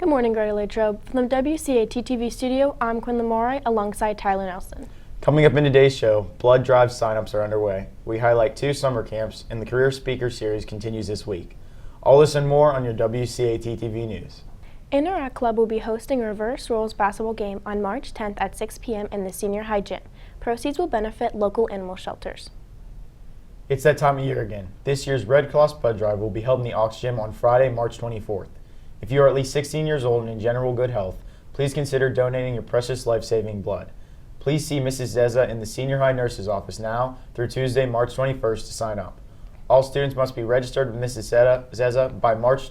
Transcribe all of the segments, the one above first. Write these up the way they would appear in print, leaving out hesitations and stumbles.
Good morning, Greater Latrobe. From the WCAT TV studio, I'm Quinn Lamore alongside Tyler Nelson. Coming up in today's show, blood drive signups are underway. We highlight 2 summer camps, and the Career Speaker Series continues this week. All this and more on your WCAT TV news. Interact Club will be hosting a reverse roles basketball game on March 10th at 6 p.m. in the senior high gym. Proceeds will benefit local animal shelters. It's that time of year again. This year's Red Cross Blood Drive will be held in the Aux Gym on Friday, March 24th. If you are at least 16 years old and in general good health, please consider donating your precious life-saving blood. Please see Mrs. Zeza in the Senior High Nurse's office now through Tuesday, March 21st to sign up. All students must be registered with Mrs. Zeza by March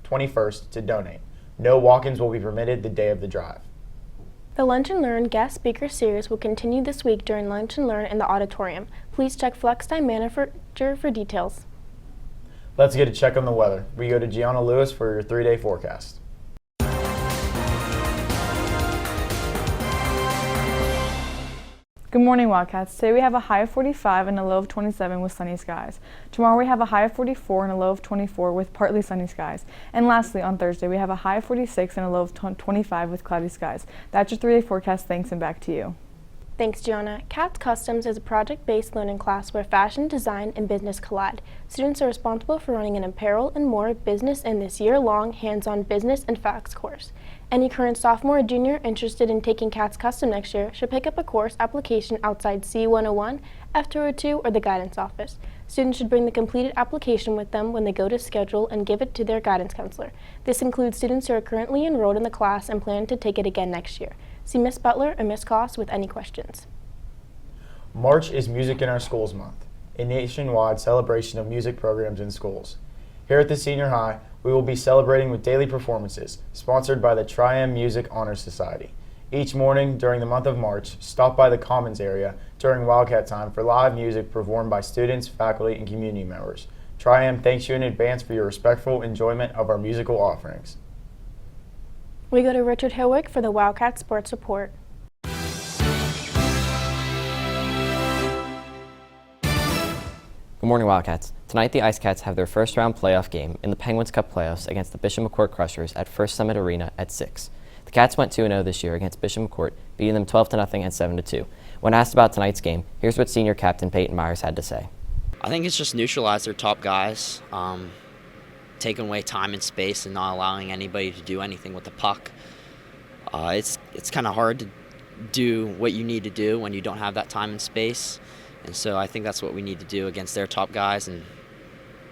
21st to donate. No walk-ins will be permitted the day of the drive. The Lunch and Learn Guest Speaker Series will continue this week during Lunch and Learn in the auditorium. Please check FlexTime Manager for details. Let's get a check on the weather. We go to Gianna Lewis for your 3-day forecast. Good morning, Wildcats. Today we have a high of 45 and a low of 27 with sunny skies. Tomorrow we have a high of 44 and a low of 24 with partly sunny skies. And lastly, on Thursday we have a high of 46 and a low of 25 with cloudy skies. That's your 3-day forecast. Thanks, and back to you. Thanks, Gianna. CATS Customs is a project-based learning class where fashion, design, and business collide. Students are responsible for running an apparel and more business in this year-long hands-on business and facts course. Any current sophomore or junior interested in taking CATS Custom next year should pick up a course application outside C101, F202, or the guidance office. Students should bring the completed application with them when they go to schedule and give it to their guidance counselor. This includes students who are currently enrolled in the class and plan to take it again next year. See Ms. Butler or Ms. Koss with any questions. March is Music in Our Schools Month, a nationwide celebration of music programs in schools. Here at the Senior High, we will be celebrating with daily performances, sponsored by the Tri-M Music Honor Society. Each morning during the month of March, stop by the Commons area during Wildcat Time for live music performed by students, faculty, and community members. Tri-M thanks you in advance for your respectful enjoyment of our musical offerings. We go to Richard Hilwick for the Wildcat Sports Report. Good morning, Wildcats. Tonight, the Ice Cats have their first round playoff game in the Penguins Cup playoffs against the Bishop McCourt Crushers at First Summit Arena at 6. The Cats went 2-0 this year against Bishop McCourt, beating them 12-0 and 7-2. When asked about tonight's game, here's what senior captain Peyton Myers had to say. I think it's just neutralize their top guys, taking away time and space and not allowing anybody to do anything with the puck. It's kind of hard to do what you need to do when you don't have that time and space. And so I think that's what we need to do against their top guys and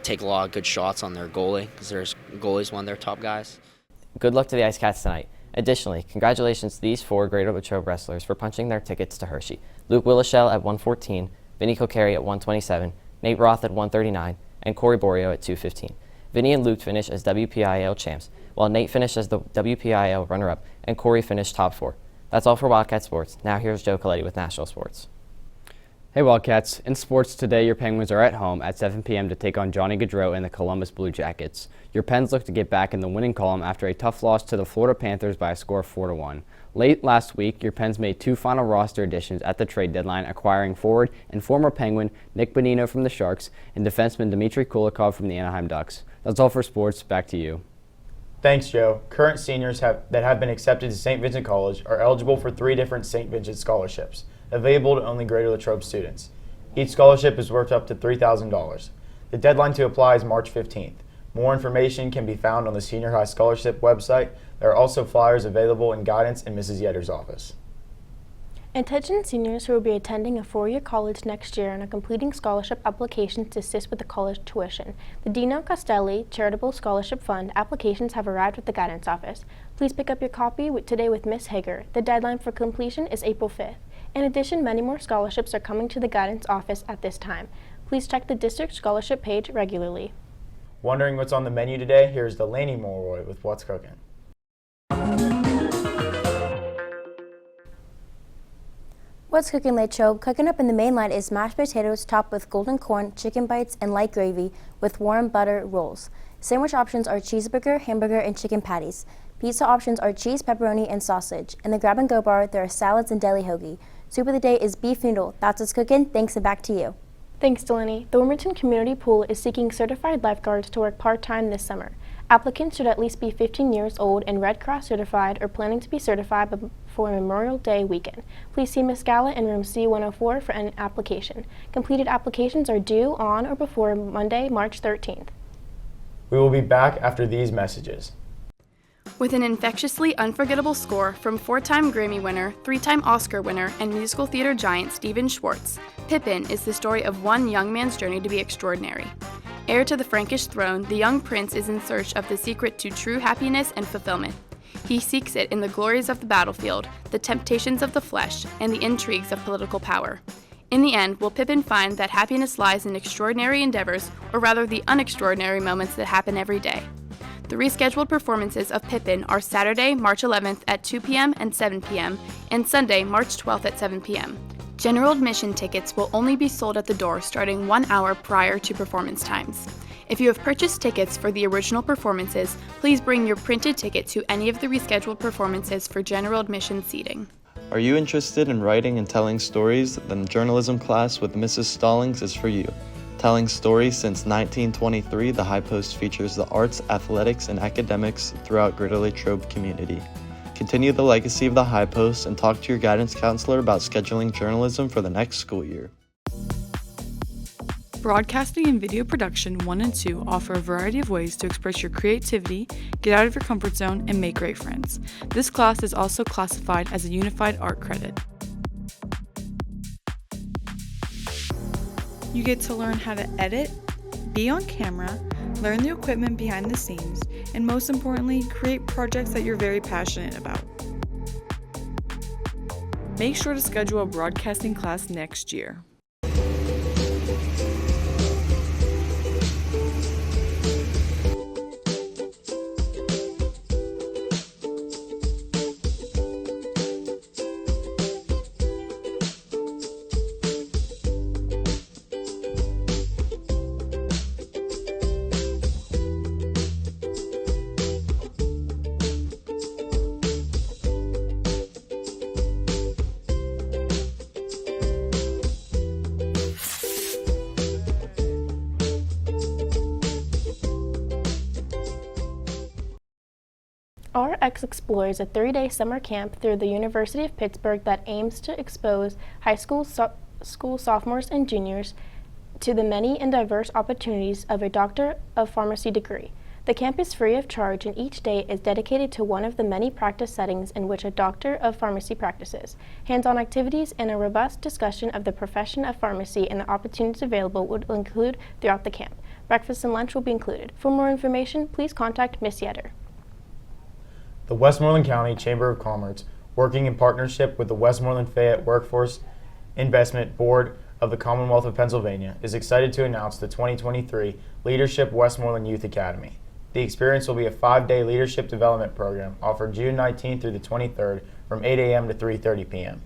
take a lot of good shots on their goalie, because their goalie's one of their top guys. Good luck to the Ice Cats tonight. Additionally, congratulations to these 4 Greater Latrobe wrestlers for punching their tickets to Hershey. Luke Willishell at 114, Vinny Kokari at 127, Nate Roth at 139, and Corey Borio at 215. Vinny and Luke finished as WPIAL champs, while Nate finished as the WPIAL runner-up, and Corey finished top 4. That's all for Wildcat Sports. Now here's Joe Coletti with National Sports. Hey Wildcats, in sports today your Penguins are at home at 7 p.m. to take on Johnny Gaudreau and the Columbus Blue Jackets. Your Pens look to get back in the winning column after a tough loss to the Florida Panthers by a score of 4-1. Late last week, your Pens made 2 final roster additions at the trade deadline, acquiring forward and former Penguin Nick Bonino from the Sharks and defenseman Dmitry Kulikov from the Anaheim Ducks. That's all for sports. Back to you. Thanks, Joe. Current seniors that have been accepted to St. Vincent College are eligible for 3 different St. Vincent scholarships, available to only Greater Latrobe students. Each scholarship is worth up to $3,000. The deadline to apply is March 15th. More information can be found on the Senior High Scholarship website. There are also flyers available in guidance in Mrs. Yetter's office. Attention seniors who will be attending a 4-year college next year and are completing scholarship applications to assist with the college tuition. The Dino Castelli Charitable Scholarship Fund applications have arrived at the guidance office. Please pick up your copy today with Ms. Hager. The deadline for completion is April 5th. In addition, many more scholarships are coming to the guidance office at this time. Please check the district scholarship page regularly. Wondering what's on the menu today? Here's Delaney Mulroy with What's Cooking. What's cooking, Latrobe? Cooking up in the main line is mashed potatoes topped with golden corn, chicken bites, and light gravy with warm butter rolls. Sandwich options are cheeseburger, hamburger, and chicken patties. Pizza options are cheese, pepperoni, and sausage. In the grab-and-go bar, there are salads and deli hoagie. Soup of the day is beef noodle. That's what's cooking. Thanks, and back to you. Thanks, Delaney. The Wilmington Community Pool is seeking certified lifeguards to work part-time this summer. Applicants should at least be 15 years old and Red Cross certified or planning to be certified before Memorial Day weekend. Please see Ms. Gala in room C104 for an application. Completed applications are due on or before Monday, March 13th. We will be back after these messages. With an infectiously unforgettable score from 4-time Grammy winner, 3-time Oscar winner, and musical theater giant Stephen Schwartz, Pippin is the story of one young man's journey to be extraordinary. Heir to the Frankish throne, the young prince is in search of the secret to true happiness and fulfillment. He seeks it in the glories of the battlefield, the temptations of the flesh, and the intrigues of political power. In the end, will Pippin find that happiness lies in extraordinary endeavors, or rather the unextraordinary moments that happen every day? The rescheduled performances of Pippin are Saturday, March 11th at 2 p.m. and 7 p.m., and Sunday, March 12th at 7 p.m. General admission tickets will only be sold at the door starting 1 hour prior to performance times. If you have purchased tickets for the original performances, please bring your printed ticket to any of the rescheduled performances for general admission seating. Are you interested in writing and telling stories? Then journalism class with Mrs. Stallings is for you. Telling stories since 1923, the High Post features the arts, athletics, and academics throughout Greater Latrobe community. Continue the legacy of the High Post and talk to your guidance counselor about scheduling journalism for the next school year. Broadcasting and video production 1 and 2 offer a variety of ways to express your creativity, get out of your comfort zone, and make great friends. This class is also classified as a unified art credit. You get to learn how to edit, be on camera, learn the equipment behind the scenes, and most importantly, create projects that you're very passionate about. Make sure to schedule a broadcasting class next year. RX Explore is a 3-day summer camp through the University of Pittsburgh that aims to expose high school sophomores and juniors to the many and diverse opportunities of a Doctor of Pharmacy degree. The camp is free of charge, and each day is dedicated to one of the many practice settings in which a Doctor of Pharmacy practices. Hands-on activities and a robust discussion of the profession of pharmacy and the opportunities available will include throughout the camp. Breakfast and lunch will be included. For more information, please contact Ms. Yetter. The Westmoreland County Chamber of Commerce, working in partnership with the Westmoreland Fayette Workforce Investment Board of the Commonwealth of Pennsylvania, is excited to announce the 2023 Leadership Westmoreland Youth Academy. The experience will be a 5-day leadership development program offered June 19th through the 23rd from 8 a.m. to 3:30 p.m.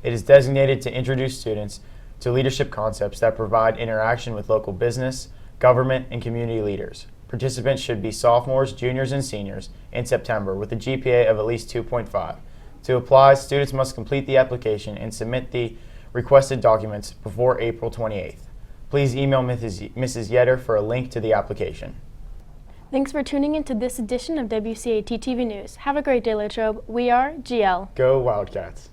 It is designated to introduce students to leadership concepts that provide interaction with local business, government, and community leaders. Participants should be sophomores, juniors, and seniors in September with a GPA of at least 2.5. To apply, students must complete the application and submit the requested documents before April 28th. Please email Mrs. Yetter for a link to the application. Thanks for tuning into this edition of WCAT TV News. Have a great day, Latrobe. We are GL. Go Wildcats!